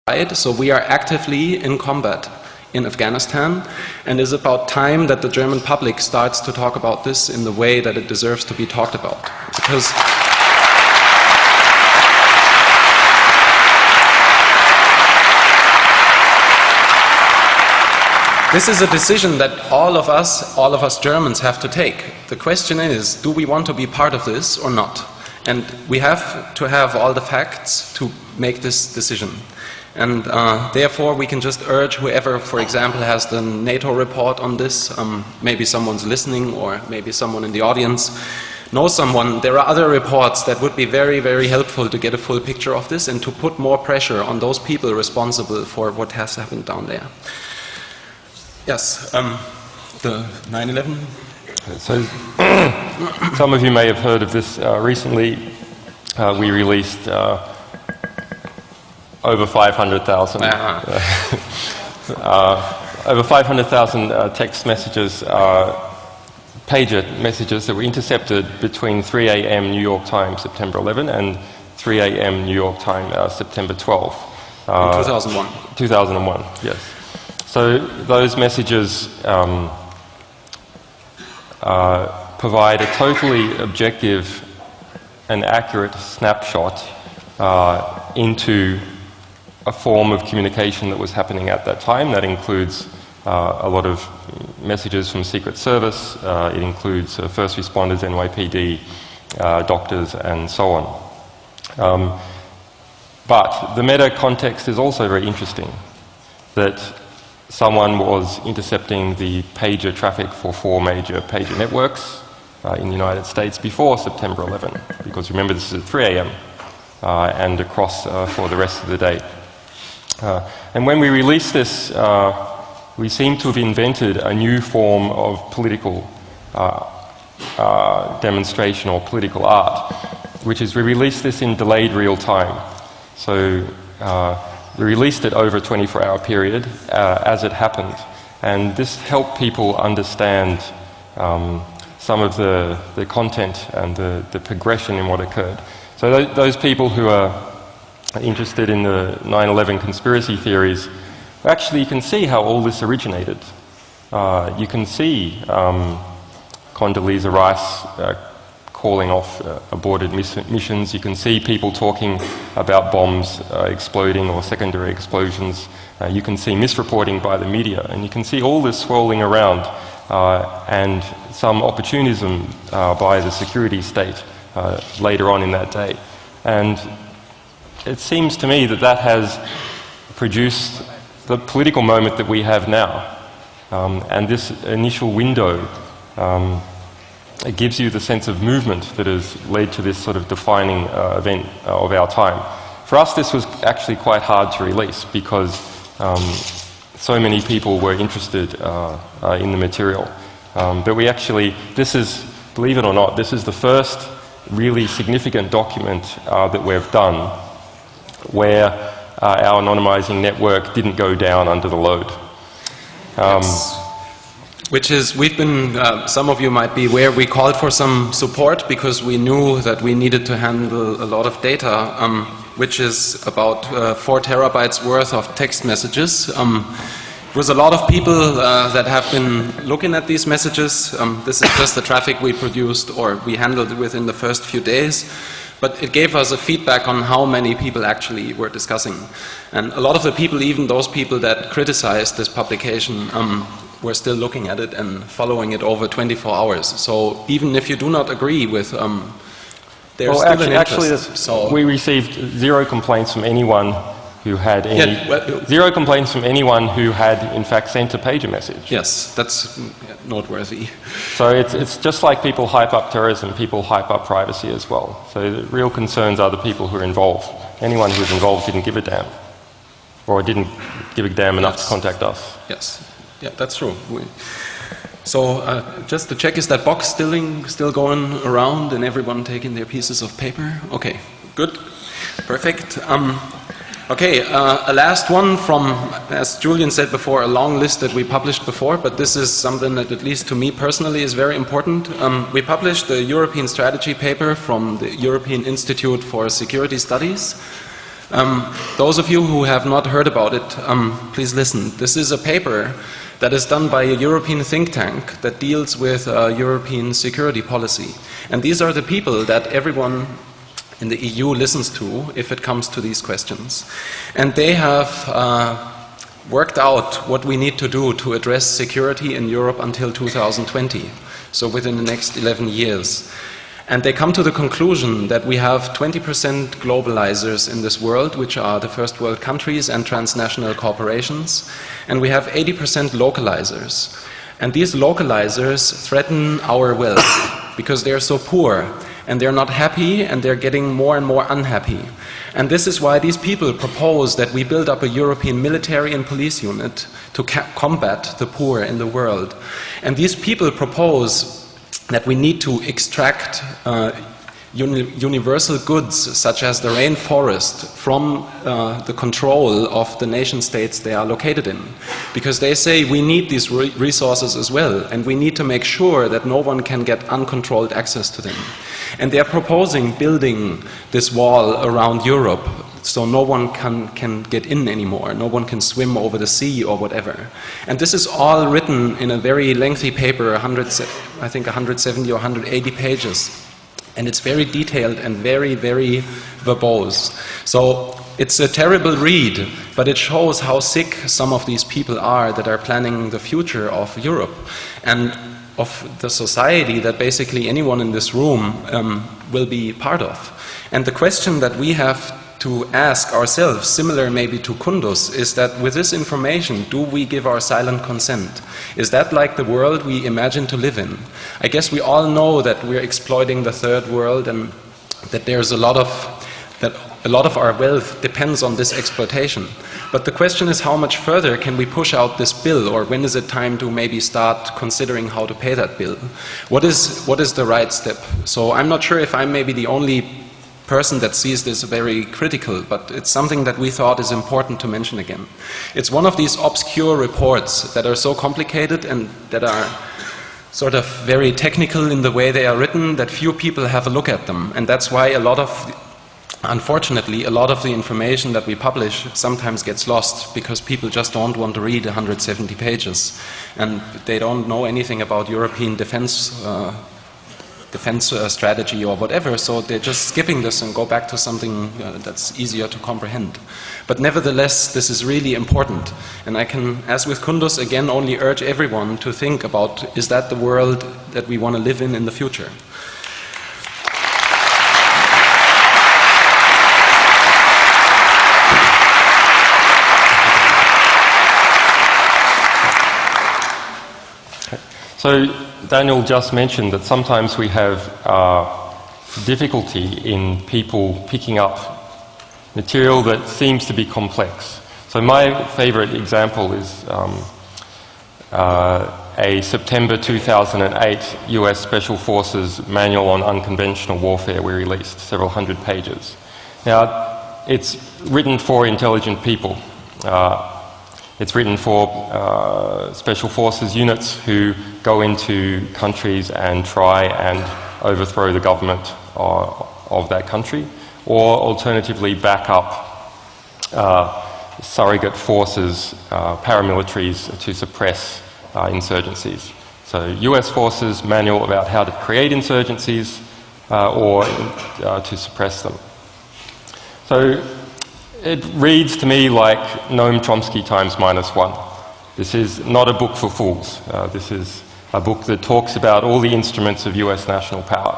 So we are actively in combat in Afghanistan, and it's about time that the German public starts to talk about this in the way that it deserves to be talked about. Because this is a decision that all of us Germans have to take. The question is, do we want to be part of this or not? And we have to have all the facts to make this decision. And therefore we can just urge whoever, for example, has the NATO report on this, maybe someone's listening or maybe someone in the audience knows someone. There are other reports that would be very, very helpful to get a full picture of this and to put more pressure on those people responsible for what has happened down there. Yes, the 9/11. So some of you may have heard of this recently. We released over 500,000 over 500,000 text messages, pager messages that were intercepted between 3 a.m. New York time September 11 and 3 a.m. New York time September 12. In 2001. 2001, yes. So those messages provide a totally objective and accurate snapshot into a form of communication that was happening at that time. That includes a lot of messages from Secret Service, it includes first responders, NYPD, doctors, and so on. But the meta context is also very interesting, that someone was intercepting the pager traffic for 4 major pager networks in the United States before September 11, because remember this is at 3 a.m. And across for the rest of the day. And when we released this, we seem to have invented a new form of political demonstration or political art, which is we released this in delayed real time. So we released it over a 24-hour period as it happened, and this helped people understand some of the content and the progression in what occurred. So those people who are interested in the 9/11 conspiracy theories, actually you can see how all this originated. You can see Condoleezza Rice calling off aborted missions. You can see people talking about bombs exploding or secondary explosions. You can see misreporting by the media, and you can see all this swirling around and some opportunism by the security state later on in that day. And it seems to me that that has produced the political moment that we have now. And this initial window, it gives you the sense of movement that has led to this sort of defining event of our time. For us, this was actually quite hard to release because so many people were interested in the material. But we actually, this is, believe it or not, this is the first really significant document that we've done where our anonymizing network didn't go down under the load. Which is, we've been, some of you might be aware, we called for some support because we knew that we needed to handle a lot of data, which is about 4 terabytes worth of text messages. There was a lot of people that have been looking at these messages. This is just the traffic we produced or we handled within the first few days. But it gave us a feedback on how many people actually were discussing. And a lot of the people, even those people that criticized this publication, were still looking at it and following it over 24 hours. So even if you do not agree with, there's still an interest. So we received 0 complaints from anyone who had any, 0 complaints from anyone who had in fact sent a pager message. Yes, that's noteworthy. So it's just like people hype up terrorism, people hype up privacy as well. So the real concerns are the people who are involved. Anyone who was involved didn't give a damn, or didn't give a damn enough to contact us. Yes, yeah, that's true. So just to check, is that box still going around and everyone taking their pieces of paper? Okay, good, perfect. Okay, a last one from, as Julian said before, a long list that we published before, but this is something that at least to me personally is very important. We published the European strategy paper from the European Institute for Security Studies. Those of you who have not heard about it, please listen. This is a paper that is done by a European think tank that deals with European security policy. And these are the people that everyone in the EU listens to if it comes to these questions. And they have worked out what we need to do to address security in Europe until 2020, so within the next 11 years. And they come to the conclusion that we have 20% globalizers in this world, which are the first world countries and transnational corporations, and we have 80% localizers. And these localizers threaten our wealth because they're so poor, and they're not happy, and they're getting more and more unhappy. And this is why these people propose that we build up a European military and police unit to combat the poor in the world. And these people propose that we need to extract universal goods such as the rainforest from the control of the nation states they are located in. Because they say we need these resources as well, and we need to make sure that no one can get uncontrolled access to them. And they are proposing building this wall around Europe so no one can get in anymore, no one can swim over the sea or whatever. And this is all written in a very lengthy paper, I think 170 or 180 pages. And it's very detailed and very, very verbose. So it's a terrible read, but it shows how sick some of these people are that are planning the future of Europe and of the society that basically anyone in this room will be part of. And the question that we have to ask ourselves, similar maybe to Kunduz, is that with this information, do we give our silent consent? Is that like the world we imagine to live in? I guess we all know that we're exploiting the third world and that there's a lot of our wealth depends on this exploitation. But the question is, how much further can we push out this bill, or when is it time to maybe start considering how to pay that bill? What is the right step? So I'm not sure if I'm maybe the only person that sees this very critical, but it's something that we thought is important to mention again. It's one of these obscure reports that are so complicated and that are sort of very technical in the way they are written that few people have a look at them. And that's why unfortunately, a lot of the information that we publish sometimes gets lost because people just don't want to read 170 pages. And they don't know anything about European defense strategy or whatever, so they're just skipping this and go back to something that's easier to comprehend. But nevertheless, this is really important. And I can, as with Kunduz, again only urge everyone to think about, is that the world that we want to live in the future? So Daniel just mentioned that sometimes we have difficulty in people picking up material that seems to be complex. So my favorite example is a September 2008 US Special Forces Manual on Unconventional Warfare we released, several hundred pages. Now, it's written for intelligent people. It's written for special forces units who go into countries and try and overthrow the government of that country, or alternatively back up surrogate forces, paramilitaries, to suppress insurgencies. So US forces manual about how to create insurgencies or to suppress them. So it reads to me like Noam Chomsky times -1. This is not a book for fools. This is a book that talks about all the instruments of US national power.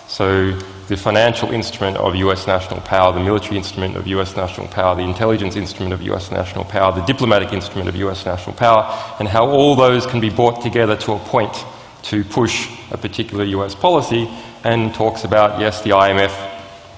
So the financial instrument of US national power, the military instrument of US national power, the intelligence instrument of US national power, the diplomatic instrument of US national power, and how all those can be brought together to a point to push a particular US policy, and talks about, yes, the IMF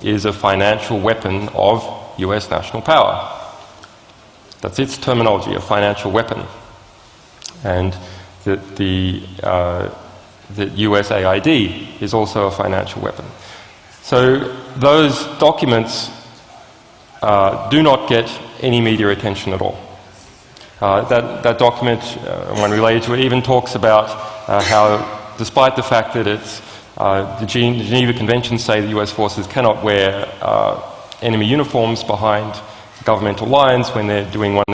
is a financial weapon of US national power. That's its terminology, a financial weapon. And that USAID is also a financial weapon. So those documents do not get any media attention at all. That document, when related to it, even talks about how, despite the fact that it's the Geneva Conventions say the US forces cannot wear enemy uniforms behind governmental lines when they're doing one